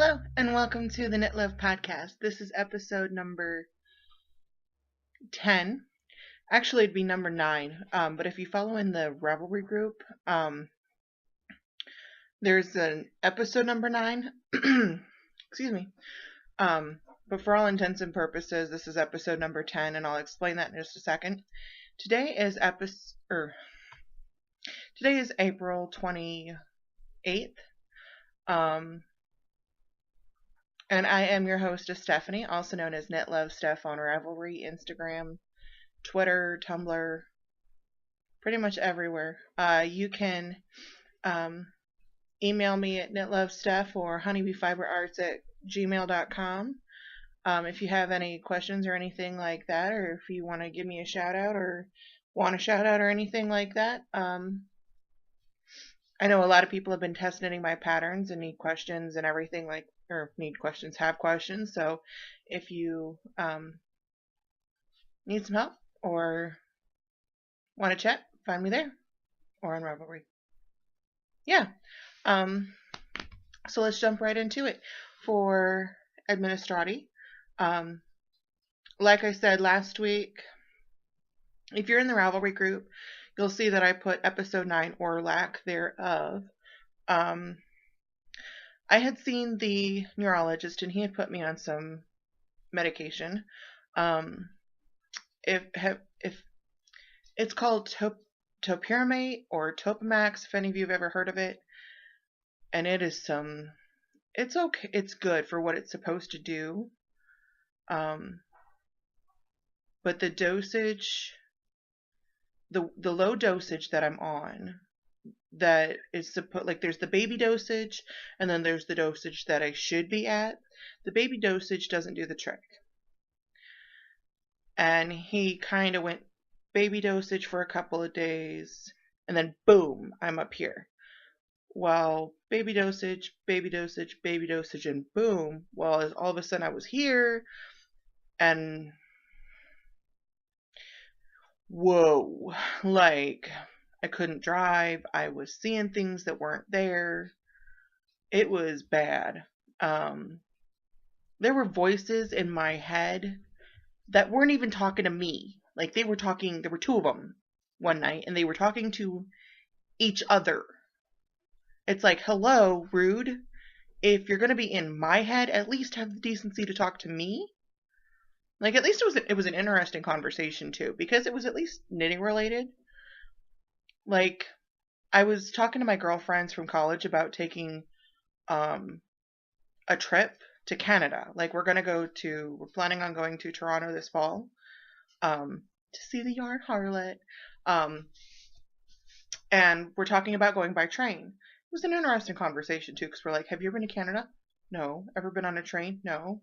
Hello, and welcome to the Knit.Love Podcast. This is episode number 10. Actually, it'd be number 9. But if you follow in the Revelry group, there's an episode number 9. Excuse me. But for all intents and purposes, this is episode number 10, and I'll explain that in just a second. Today is April 28th. And I am your hostess, Stephanie, also known as Knit.Love Steph on Ravelry, Instagram, Twitter, Tumblr, pretty much everywhere. You can email me at knitlovesteph or honeybeefiberarts@gmail.com if you have any questions or anything like that, or if you want to give me a shout out or want a shout out or anything like that. I know a lot of people have been test knitting my patterns and need questions and everything have questions. So if you need some help or want to chat, find me there or on Ravelry. Yeah. So let's jump right into it. For Administrati, like I said last week, if you're in the Ravelry group, you'll see that I put episode 9 or lack thereof. I had seen the neurologist and he had put me on some medication. If it's called topiramate or Topamax, if any of you have ever heard of it, and it's okay, it's good for what it's supposed to do. But the dosage, the low dosage that I'm on, that is there's the baby dosage and then there's the dosage that I should be at. The baby dosage doesn't do the trick. And he kind of went baby dosage for a couple of days and then boom, I'm up here. Well, baby dosage, and boom. Well, all of a sudden I was here and whoa, I couldn't drive. I was seeing things that weren't there. It was bad. There were voices in my head that weren't even talking to me. There were 2 of them one night, and they were talking to each other. It's like, hello, rude. If you're going to be in my head, at least have the decency to talk to me. At least it was an interesting conversation, too, because it was at least knitting related. I was talking to my girlfriends from college about taking a trip to Canada. We're planning on going to Toronto this fall to see the Yarn Harlot. And we're talking about going by train. It was an interesting conversation, too, because we're like, have you ever been to Canada? No. Ever been on a train? No.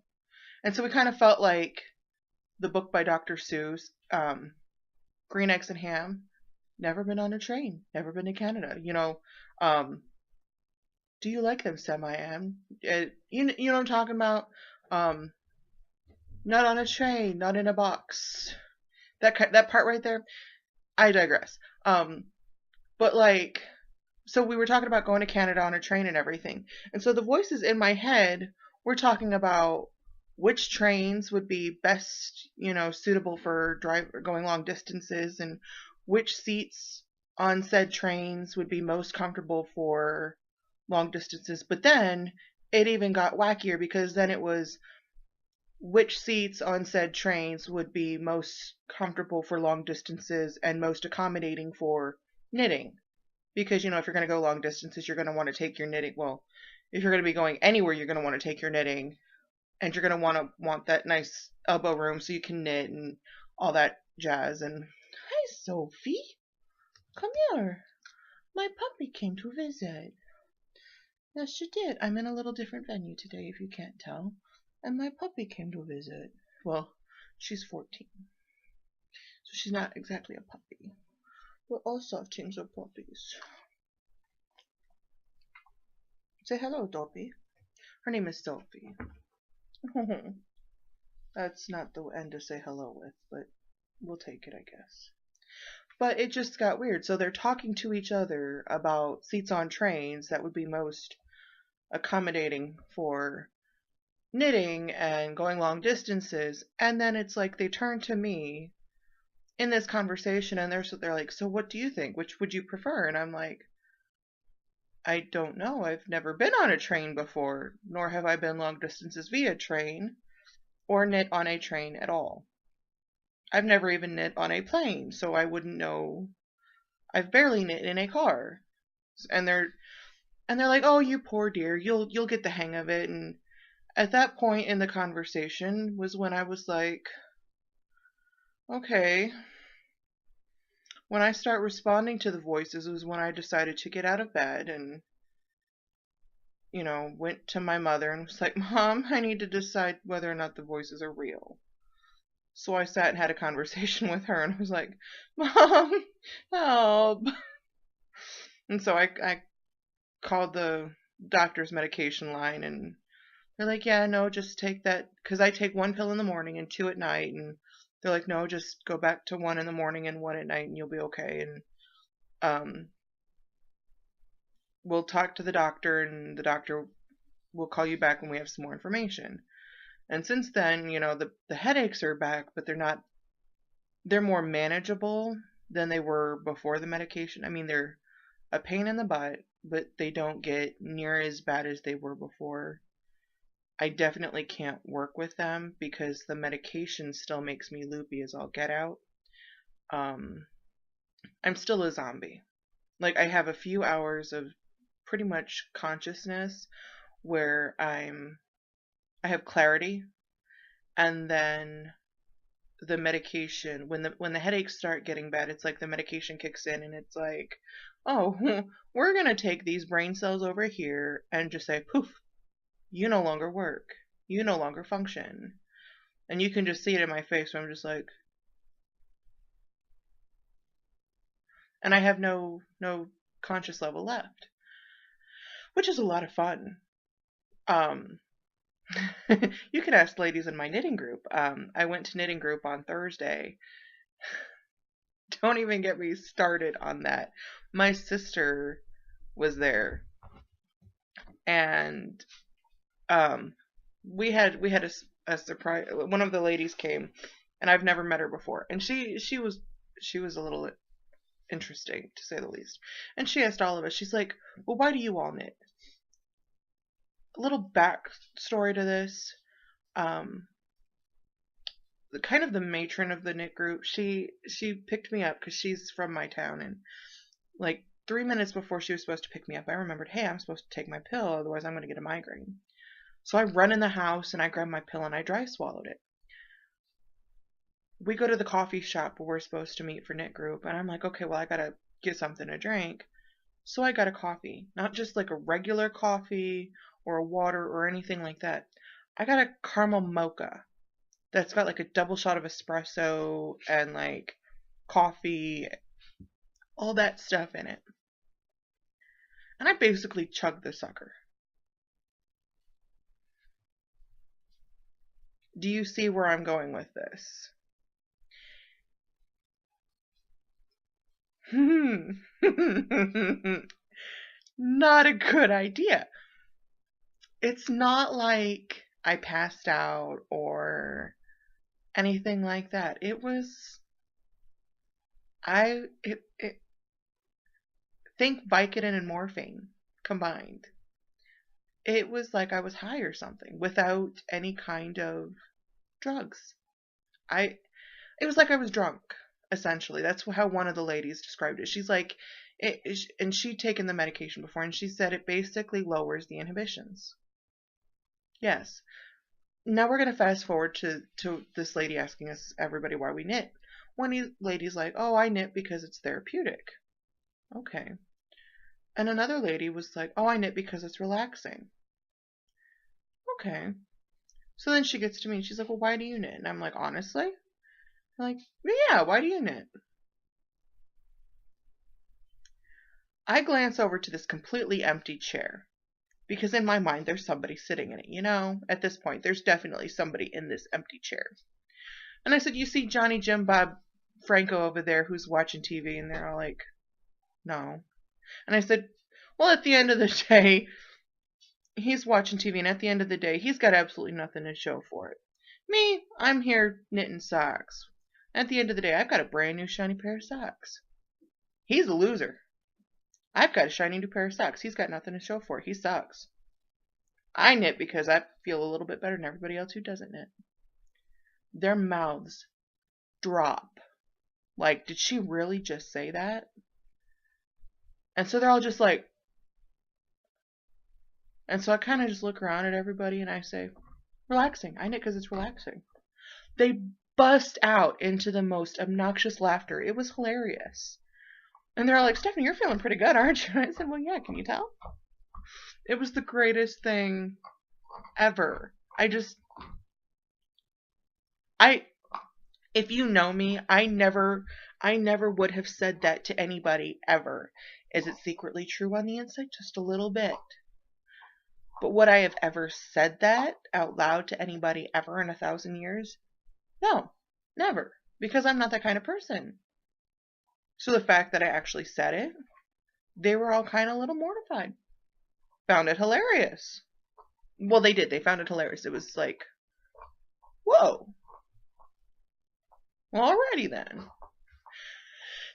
And so we kind of felt like the book by Dr. Seuss, Green Eggs and Ham. Never been on a train. Never been to Canada. Do you like them, Semi-Am? You know what I'm talking about? Not on a train, not in a box. That part right there. I digress. So we were talking about going to Canada on a train and everything. And so the voices in my head were talking about which trains would be best, suitable for going long distances, and which seats on said trains would be most comfortable for long distances. But then it even got wackier, because then it was which seats on said trains would be most comfortable for long distances and most accommodating for knitting. Because, if you're going to go long distances, you're going to want to take your knitting. Well, if you're going to be going anywhere, you're going to want to take your knitting, and you're going to want that nice elbow room so you can knit and all that jazz. And hi, Sophie. Come here. My puppy came to visit. Yes, she did. I'm in a little different venue today, if you can't tell. And my puppy came to visit. Well, she's 14. So she's not exactly a puppy. But all softings are puppies. Say hello, Dopey. Her name is Sophie. That's not the end to say hello with, but we'll take it, I guess. But it just got weird. So they're talking to each other about seats on trains that would be most accommodating for knitting and going long distances. And then it's like they turn to me in this conversation and they're like, so what do you think? Which would you prefer? And I'm like, I don't know. I've never been on a train before, nor have I been long distances via train or knit on a train at all. I've never even knit on a plane, so I wouldn't know. I've barely knit in a car. And they're like, "Oh, you poor dear. You'll get the hang of it." And at that point in the conversation was when I was like, "Okay." When I start responding to the voices was when I decided to get out of bed and, went to my mother and was like, "Mom, I need to decide whether or not the voices are real." So I sat and had a conversation with her and I was like, "Mom, help." And so I called the doctor's medication line and they're like, "Yeah, no, just take that." Because I take one pill in the morning and two at night. And they're like, "No, just go back to one in the morning and one at night and you'll be okay." And um, we'll talk to the doctor and the doctor will call you back when we have some more information. And since then, the headaches are back, but they're more manageable than they were before the medication. I mean, they're a pain in the butt, but they don't get near as bad as they were before. I definitely can't work with them because the medication still makes me loopy as all get out. Um, I'm still a zombie. Like, I have a few hours of pretty much consciousness where I have clarity, and then the medication, when the headaches start getting bad, it's like the medication kicks in and it's like, "Oh, we're gonna take these brain cells over here and just say, poof, you no longer work. You no longer function." And you can just see it in my face where I'm just like, and I have no conscious level left, which is a lot of fun. Um, you can ask ladies in my knitting group. I went to knitting group on Thursday. Don't even get me started on that. My sister was there, and um, we had a surprise. One of the ladies came, and I've never met her before, and she was a little interesting to say the least. And she asked all of us. She's like, "Well, why do you all knit?" A little backstory to this. Um, the matron of the knit group, she picked me up because she's from my town, and like 3 minutes before she was supposed to pick me up, I remembered, hey, I'm supposed to take my pill, otherwise I'm going to get a migraine. So I run in the house and I grab my pill and I dry swallowed it. We go to the coffee shop where we're supposed to meet for knit group, and I'm like, okay, well, I gotta get something to drink. So I got a coffee, not just like a regular coffee or a water or anything like that. I got a caramel mocha that's got like a double shot of espresso and like coffee, all that stuff in it. And I basically chugged the sucker. Do you see where I'm going with this? Not a good idea. It's not like I passed out or anything like that. It was it think Vicodin and morphine combined. It was like I was high or something without any kind of drugs. I It was like I was drunk, essentially. That's how one of the ladies described it. She's like, and she'd taken the medication before, and she said it basically lowers the inhibitions. Yes. Now we're gonna fast forward to this lady asking us everybody why we knit. One lady's like, "Oh, I knit because it's therapeutic." Okay. And another lady was like, "Oh, I knit because it's relaxing." Okay. So then she gets to me and she's like, "Well, why do you knit?" And I'm like, "Honestly?" I'm like, "Yeah, why do you knit?" I glance over to this completely empty chair because in my mind there's somebody sitting in it. At this point there's definitely somebody in this empty chair. And I said, "You see Johnny, Jim, Bob, Franco over there who's watching TV?" And they're all like, "No." And I said, "Well, at the end of the day, he's watching TV, and at the end of the day, he's got absolutely nothing to show for it. Me, I'm here knitting socks. At the end of the day, I've got a brand new shiny pair of socks. He's a loser. I've got a shiny new pair of socks. He's got nothing to show for it. He sucks. I knit because I feel a little bit better than everybody else who doesn't knit. Their mouths drop. Like, did she really just say that? And so they're all just like, and so I kind of just look around at everybody and I say, relaxing. I knit because it's relaxing. They bust out into the most obnoxious laughter. It was hilarious. And they're all like, Stephanie, you're feeling pretty good, aren't you? And I said, well, yeah, can you tell? It was the greatest thing ever. If you know me, I never would have said that to anybody ever. Is it secretly true on the inside? Just a little bit. But would I have ever said that out loud to anybody ever in 1,000 years? No, never. Because I'm not that kind of person. So the fact that I actually said it, they were all kind of a little mortified. Found it hilarious. Well, they did. They found it hilarious. It was like, whoa. Well, alrighty then.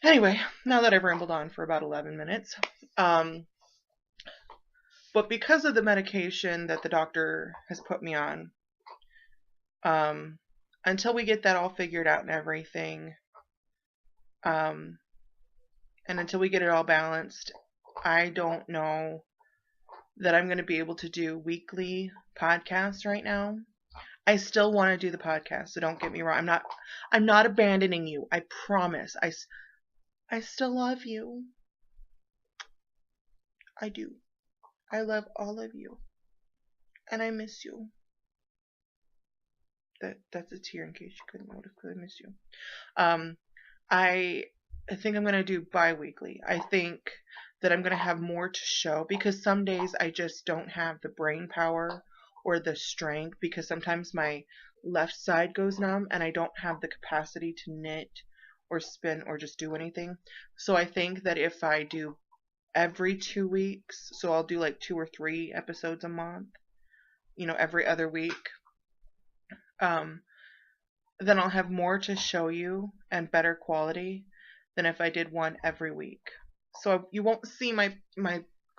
Anyway, now that I've rambled on for about 11 minutes, but because of the medication that the doctor has put me on, until we get that all figured out and everything, and until we get it all balanced, I don't know that I'm going to be able to do weekly podcasts right now. I still want to do the podcast, so don't get me wrong. I'm not abandoning you. I promise. I still love you. I do. I love all of you. And I miss you. That's a tear in case you couldn't notice, because I miss you. I think I'm going to do bi-weekly. I think that I'm going to have more to show, because some days I just don't have the brain power or the strength, because sometimes my left side goes numb and I don't have the capacity to knit or spin or just do anything. So I think that if I do every 2 weeks, so I'll do like 2 or 3 episodes a month, every other week, then I'll have more to show you and better quality than if I did one every week. So you won't see my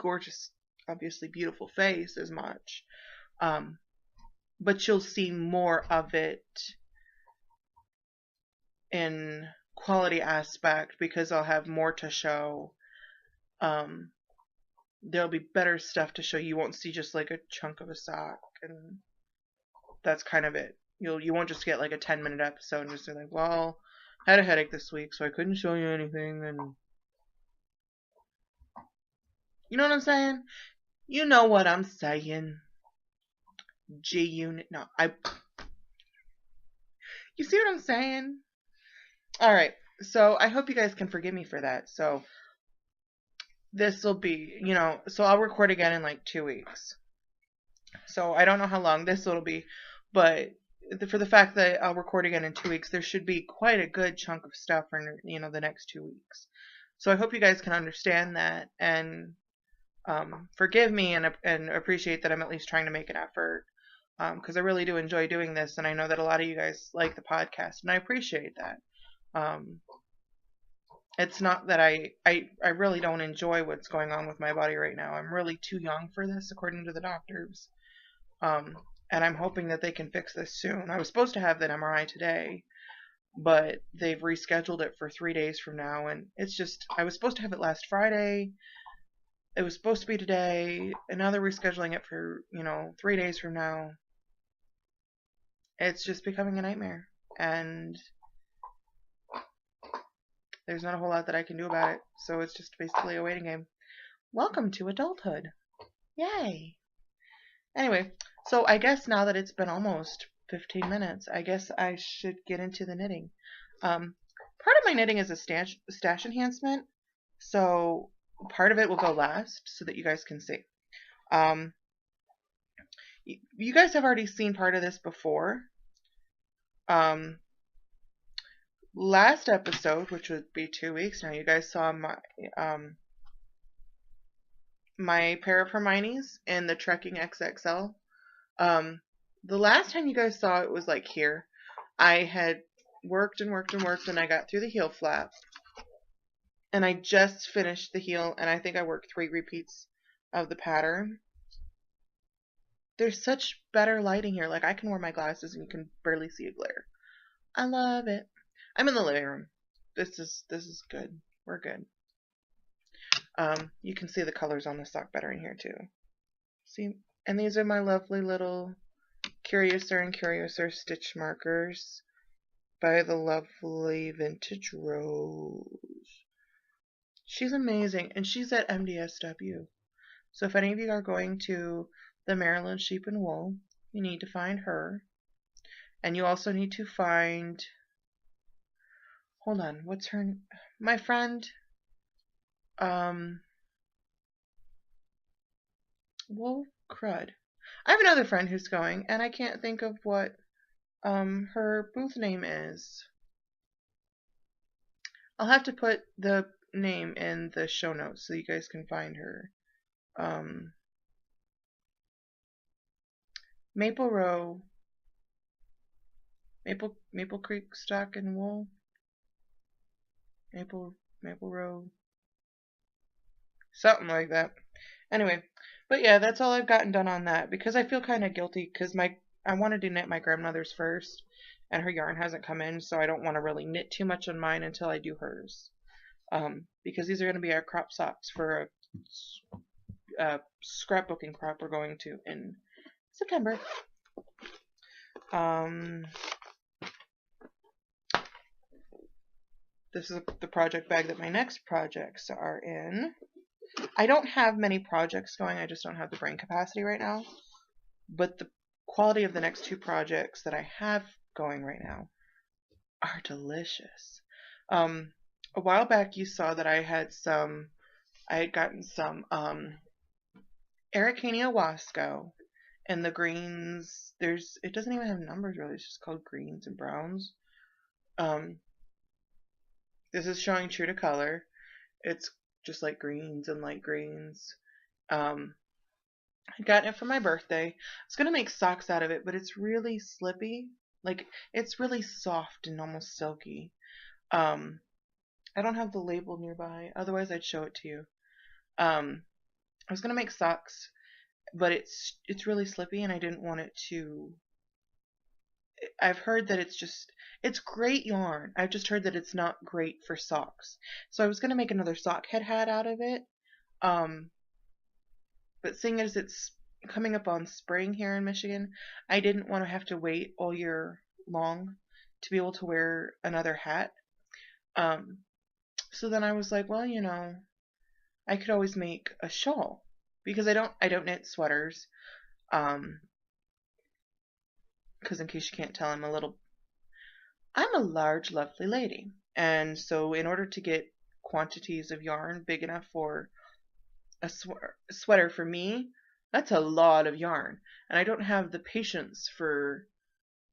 gorgeous, obviously beautiful face as much. But you'll see more of it in quality aspect, because I'll have more to show. There'll be better stuff to show. You won't see just like a chunk of a sock, and that's kind of it. You won't just get like a 10-minute episode and just be like, well, I had a headache this week, so I couldn't show you anything, and you know what I'm saying? You know what I'm saying. G-Unit. No, you see what I'm saying? Alright, so I hope you guys can forgive me for that. So this will be, so I'll record again in like 2 weeks. So I don't know how long this will be, but for the fact that I'll record again in 2 weeks, there should be quite a good chunk of stuff for, the next 2 weeks. So I hope you guys can understand that and forgive me and appreciate that I'm at least trying to make an effort. Because I really do enjoy doing this, and I know that a lot of you guys like the podcast, and I appreciate that. It's not that I really don't enjoy what's going on with my body right now. I'm really too young for this, according to the doctors. And I'm hoping that they can fix this soon. I was supposed to have that MRI today, but they've rescheduled it for 3 days from now, and it's just, I was supposed to have it last Friday. It was supposed to be today, and now they're rescheduling it for, 3 days from now. It's just becoming a nightmare, and there's not a whole lot that I can do about it, so it's just basically a waiting game. Welcome to adulthood. Yay! Anyway, so I guess now that it's been almost 15 minutes, I guess I should get into the knitting. Part of my knitting is a stash enhancement, so part of it will go last so that you guys can see. You guys have already seen part of this before. Last episode, which would be 2 weeks now, you guys saw my my pair of Hermione's in the Trekking XXL. Um, the last time you guys saw it was like here. I had worked and worked and worked, and I got through the heel flap, and I just finished the heel, and I think I worked 3 repeats of the pattern. There's such better lighting here. Like, I can wear my glasses and you can barely see a glare. I love it. I'm in the living room. This is good. We're good. You can see the colors on the sock better in here too. See, and these are my lovely little Curiouser and Curiouser stitch markers by the lovely Vintage Rose. She's amazing, and she's at MDSW. So if any of you are going to the Maryland Sheep and Wool, you need to find her. And you also need to find, hold on, what's her, my friend, well, crud. I have another friend who's going, and I can't think of what, her booth name is. I'll have to put the name in the show notes so you guys can find her. Maple Row, Maple Creek Stock and Wool, Maple Row, something like that. Anyway, but yeah, that's all I've gotten done on that because I feel kind of guilty because I wanted to knit my grandmother's first, and her yarn hasn't come in, so I don't want to really knit too much on mine until I do hers. Because these are going to be our crop socks for a scrapbooking crop we're going to in September. This is the project bag that my next projects are in. I don't have many projects going, I just don't have the brain capacity right now. But the quality of the next 2 projects that I have going right now are delicious. A while back you saw that I had gotten some Araucania Wasco and the greens. It doesn't even have numbers really, it's just called greens and browns. This is showing true to color. It's just like greens and light greens. I got it for my birthday. I was gonna make socks out of it, but it's really slippy. Like, it's really soft and almost silky. I don't have the label nearby, otherwise I'd show it to you. I was gonna make socks, but it's really slippy, and I didn't want it to. I've heard that it's great yarn. I've just heard that it's not great for socks. So I was gonna make another sock head hat out of it. But seeing as it's coming up on spring here in Michigan, I didn't want to have to wait all year long to be able to wear another hat. So then I was like, well, I could always make a shawl because I don't knit sweaters. Because in case you can't tell, I'm a large, lovely lady. And so in order to get quantities of yarn big enough for a sweater for me, that's a lot of yarn. And I don't have the patience for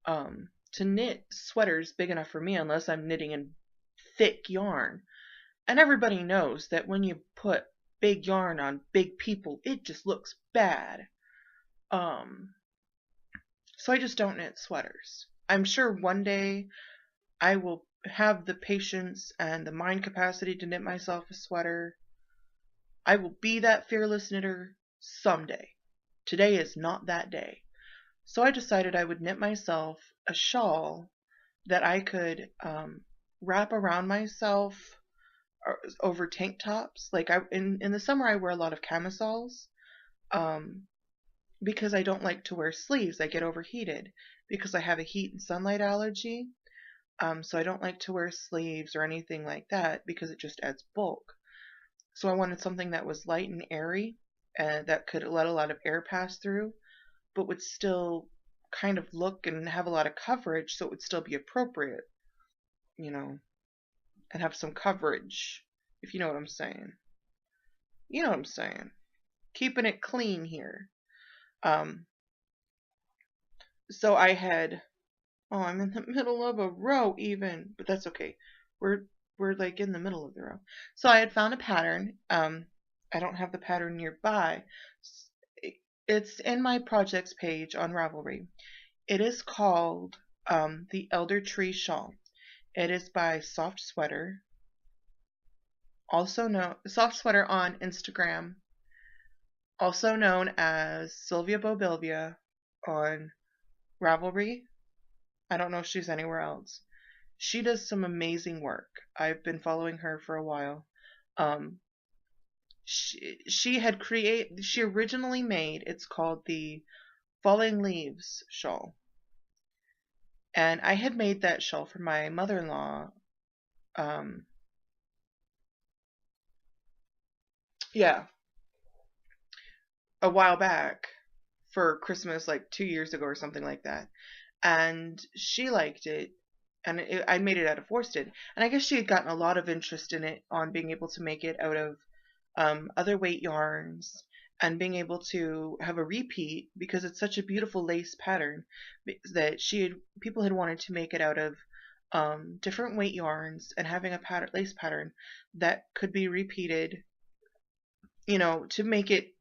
to knit sweaters big enough for me unless I'm knitting in thick yarn. And everybody knows that when you put big yarn on big people, it just looks bad. So I just don't knit sweaters. I'm sure one day I will have the patience and the mind capacity to knit myself a sweater. I will be that fearless knitter someday. Today is not that day. So I decided I would knit myself a shawl that I could wrap around myself over tank tops. Like in the summer I wear a lot of camisoles because I don't like to wear sleeves. I get overheated because I have a heat and sunlight allergy. So I don't like to wear sleeves or anything like that because it just adds bulk. So I wanted something that was light and airy that could let a lot of air pass through, but would still kind of look and have a lot of coverage, so it would still be appropriate, and have some coverage, if you know what I'm saying. You know what I'm saying. Keeping it clean here. So I had, I'm in the middle of a row even, but that's okay. We're like in the middle of the row. So I had found a pattern. I don't have the pattern nearby. It's in my projects page on Ravelry. It is called the Elder Tree Shawl. It is by Soft Sweater, also known Soft Sweater on Instagram, also known as Sylvia Bobilvia on Ravelry. I don't know if she's anywhere else. She does some amazing work. I've been following her for a while. Um, she originally made, it's called the Falling Leaves shawl. And I had made that shawl for my mother-in-law. Yeah, a while back for Christmas, like 2 years ago or something like that. And she liked it. And I made it out of worsted. And I guess she had gotten a lot of interest in it on being able to make it out of other weight yarns and being able to have a repeat because it's such a beautiful lace pattern that people had wanted to make it out of different weight yarns and having a lace pattern that could be repeated, to make it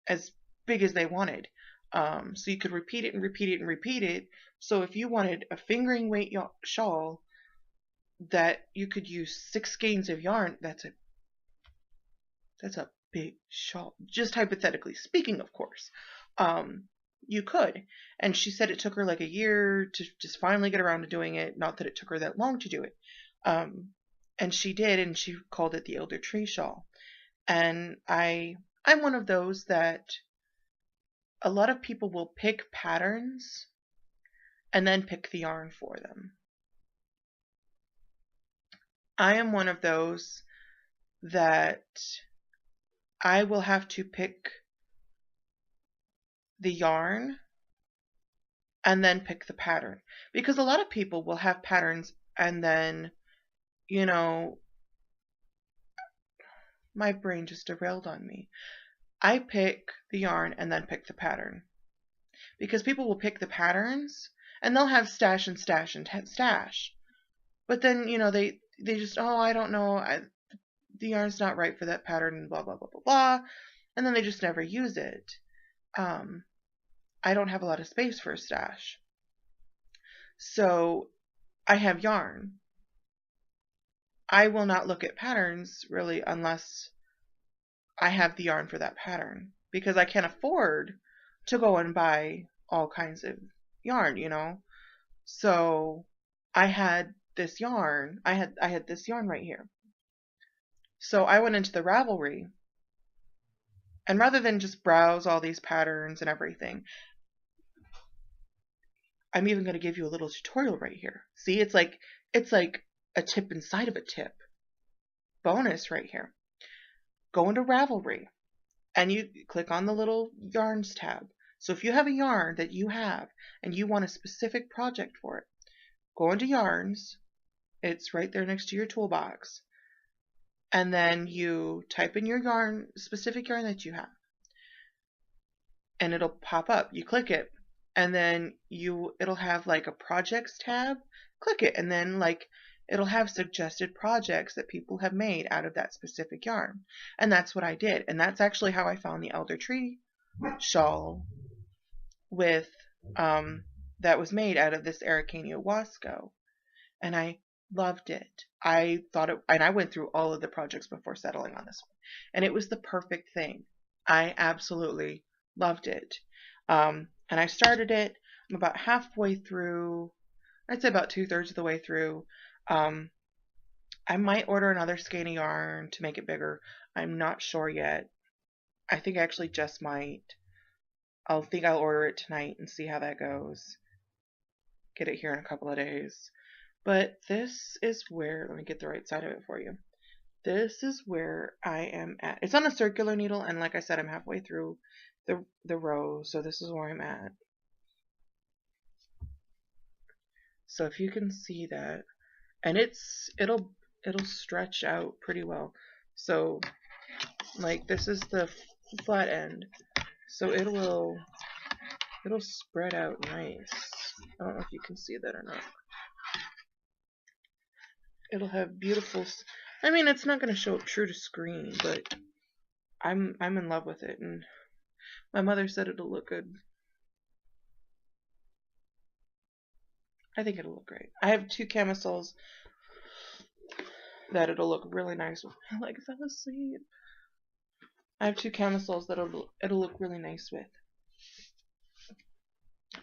as big as they wanted. So you could repeat it and repeat it and repeat it. So if you wanted a fingering weight shawl that you could use 6 skeins of yarn, that's a big shawl. Just hypothetically speaking, of course. You could. And she said it took her like a year to just finally get around to doing it. Not that it took her that long to do it. And she did, and she called it the Elder Tree Shawl. And I'm one of those that a lot of people will pick patterns and then pick the yarn for them. I am one of those that I will have to pick the yarn and then pick the pattern. Because a lot of people will have patterns and then, my brain just derailed on me. I pick the yarn and then pick the pattern. Because people will pick the patterns and they'll have stash and stash and stash. But then, they just, I don't know, the yarn's not right for that pattern and blah, blah, blah, blah, blah. And then they just never use it. I don't have a lot of space for a stash. So I have yarn. I will not look at patterns really unless I have the yarn for that pattern, because I can't afford to go and buy all kinds of yarn, So I had this yarn. I had this yarn right here. So I went into the Ravelry, and rather than just browse all these patterns and everything, I'm even going to give you a little tutorial right here. See, it's like a tip inside of a tip. Bonus right here. Go into Ravelry and you click on the little yarns tab. So if you have a yarn that you have and you want a specific project for it, go into yarns. It's right there next to your toolbox. And then you type in your specific yarn that you have. And it'll pop up. You click it. And then it'll have like a projects tab. Click it. And then it'll have suggested projects that people have made out of that specific yarn. And that's what I did. And that's actually how I found the Elder Tree shawl that was made out of this Araucania Wasco. And I loved it. I thought and I went through all of the projects before settling on this one. And it was the perfect thing. I absolutely loved it. And I started it. I'm about halfway through. I'd say about 2/3 of the way through. I might order another skein of yarn to make it bigger. I'm not sure yet. I think I actually just might. I'll order it tonight and see how that goes. Get it here in a couple of days. But this is where, let me get the right side of it for you. This is where I am at. It's on a circular needle, and like I said, I'm halfway through the row, so this is where I'm at. So if you can see that, and it'll stretch out pretty well. So this is the flat end, so it'll spread out nice. I don't know if you can see that or not. It'll have beautiful, it's not going to show up true to screen, but I'm in love with it, and my mother said it'll look good. I think it'll look great. I have 2 camisoles that it'll look really nice with. I like fell asleep. I have 2 camisoles that it'll look really nice with.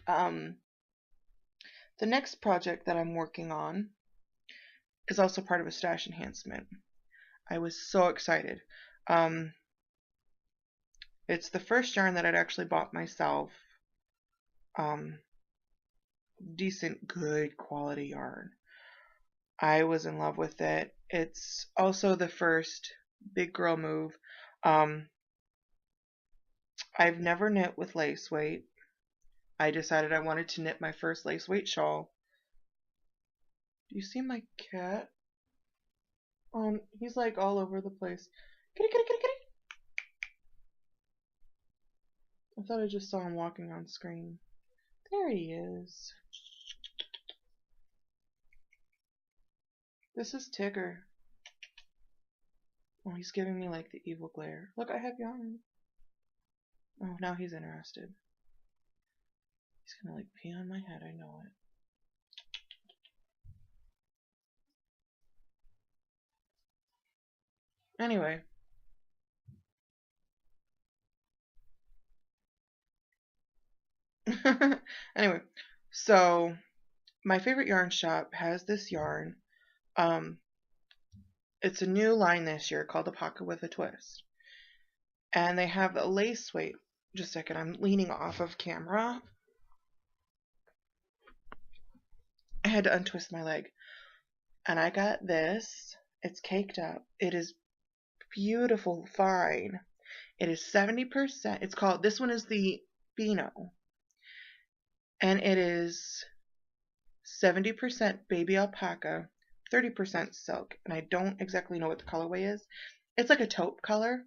The next project that I'm working on is also part of a stash enhancement. I was so excited. It's the first yarn that I'd actually bought myself. Decent, good quality yarn. I was in love with it. It's also the first big girl move. I've never knit with lace weight. I decided I wanted to knit my first lace weight shawl. Do you see my cat? He's like all over the place. Kitty, kitty, kitty, kitty. I thought I just saw him walking on screen. There he is. This is Tigger. Oh, he's giving me like the evil glare. Look, I have yarn. Oh, now he's interested. He's gonna like pee on my head, I know it. Anyway. Anyway, so my favorite yarn shop has this yarn. It's a new line this year called the Pocket with a Twist. And they have a lace weight. Just a second, I'm leaning off of camera. I had to untwist my leg. And I got this. It's caked up. It is beautiful, fine. It is 70%. It's called, this one is the Beano. And it is 70% baby alpaca, 30% silk. And I don't exactly know what the colorway is. It's like a taupe color.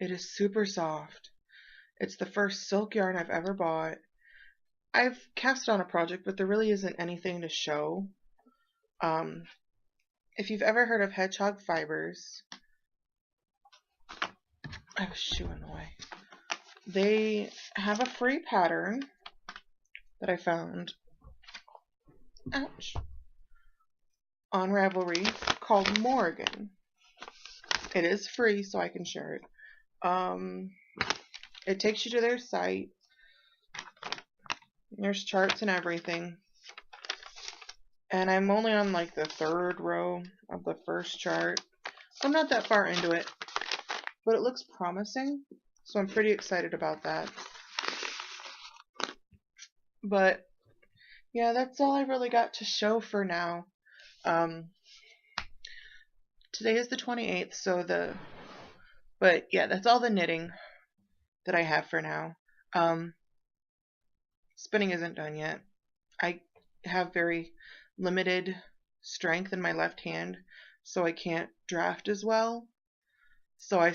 It is super soft. It's the first silk yarn I've ever bought. I've cast on a project, but there really isn't anything to show. If you've ever heard of hedgehog fibers, I have a shoe in the way. They have a free pattern that I found, ouch, on Ravelry called Morgan. It is free, so I can share it. It takes you to their site. There's charts and everything. And I'm only on like the 3rd row of the first chart. I'm not that far into it, but it looks promising. So I'm pretty excited about that. But yeah, that's all I really got to show for now. Today is the 28th, but yeah, that's all the knitting that I have for now. Spinning isn't done yet. I have very limited strength in my left hand, so I can't draft as well. So I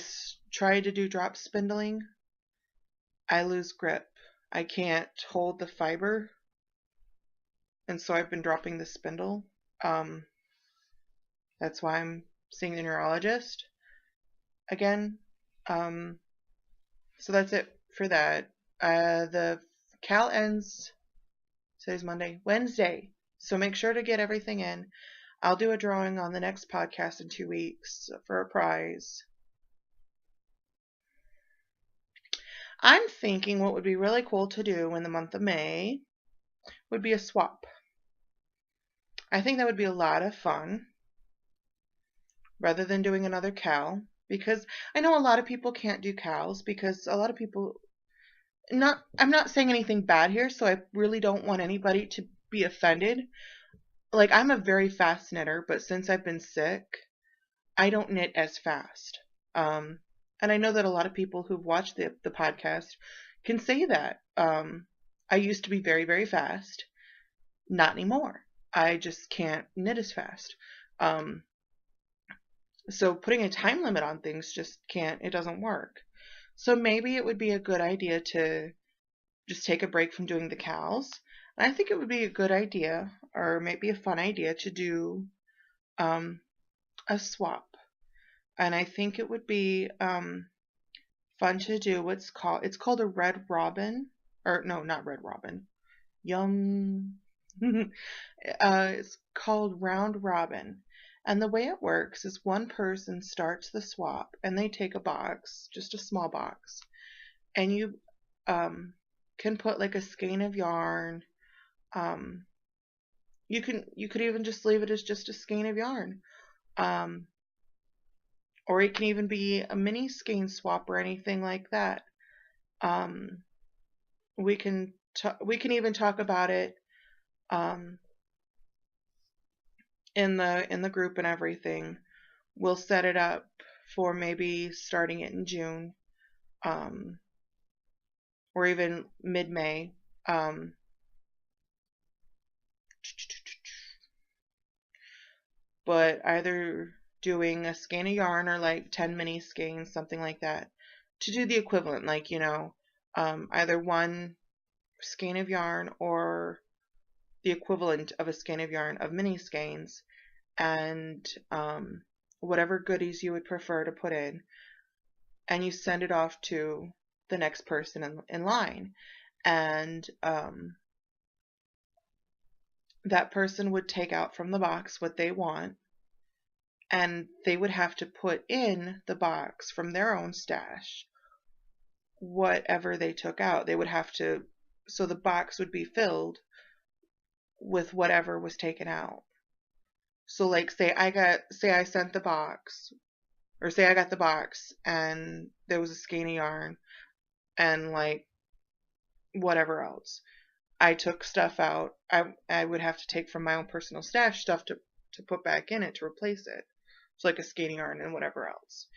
try to do drop spindling. I lose grip. I can't hold the fiber, and so I've been dropping the spindle. That's why I'm seeing the neurologist again. So that's it for that. The cal ends, today's Monday, Wednesday. So make sure to get everything in. I'll do a drawing on the next podcast in 2 weeks for a prize. I'm thinking what would be really cool to do in the month of May would be a swap. I think that would be a lot of fun rather than doing another cal, because I know a lot of people can't do cals because a lot of people, I'm not saying anything bad here, so I really don't want anybody to be offended. Like, I'm a very fast knitter, but since I've been sick, I don't knit as fast. And I know that a lot of people who've watched the podcast can say that. I used to be very, very fast. Not anymore. I just can't knit as fast. So putting a time limit on things just it doesn't work. So maybe it would be a good idea to just take a break from doing the cals. And I think it would be a good idea, or maybe a fun idea, to do a swap. And I think it would be fun to do it's called a red robin, or no, not red robin. Yum. It's called round robin. And the way it works is one person starts the swap and they take a box, just a small box, and you can put like a skein of yarn. You could even just leave it as just a skein of yarn. Or it can even be a mini skein swap or anything like that. We can even talk about it in the group and everything. We'll set it up for maybe starting it in June, or even mid-May. But either doing a skein of yarn or like 10 mini skeins, something like that, to do the equivalent, like, either one skein of yarn or the equivalent of a skein of yarn of mini skeins, and whatever goodies you would prefer to put in, and you send it off to the next person in line, and that person would take out from the box what they want, and they would have to put in the box from their own stash whatever they took out. They would have to, so the box would be filled with whatever was taken out. So like say I sent the box, or say I got the box and there was a skein of yarn and like whatever else. I took stuff out. I would have to take from my own personal stash stuff to put back in it to replace it. It's like a skein of yarn and whatever else.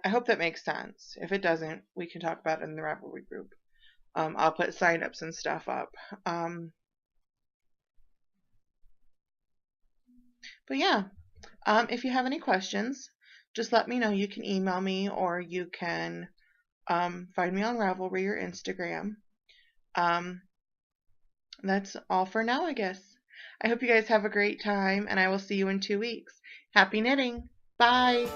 I hope that makes sense. If it doesn't, we can talk about it in the Ravelry group. I'll put sign-ups and stuff up. But yeah, if you have any questions, just let me know. You can email me, or you can find me on Ravelry or Instagram. That's all for now, I guess. I hope you guys have a great time, and I will see you in 2 weeks. Happy knitting! Bye!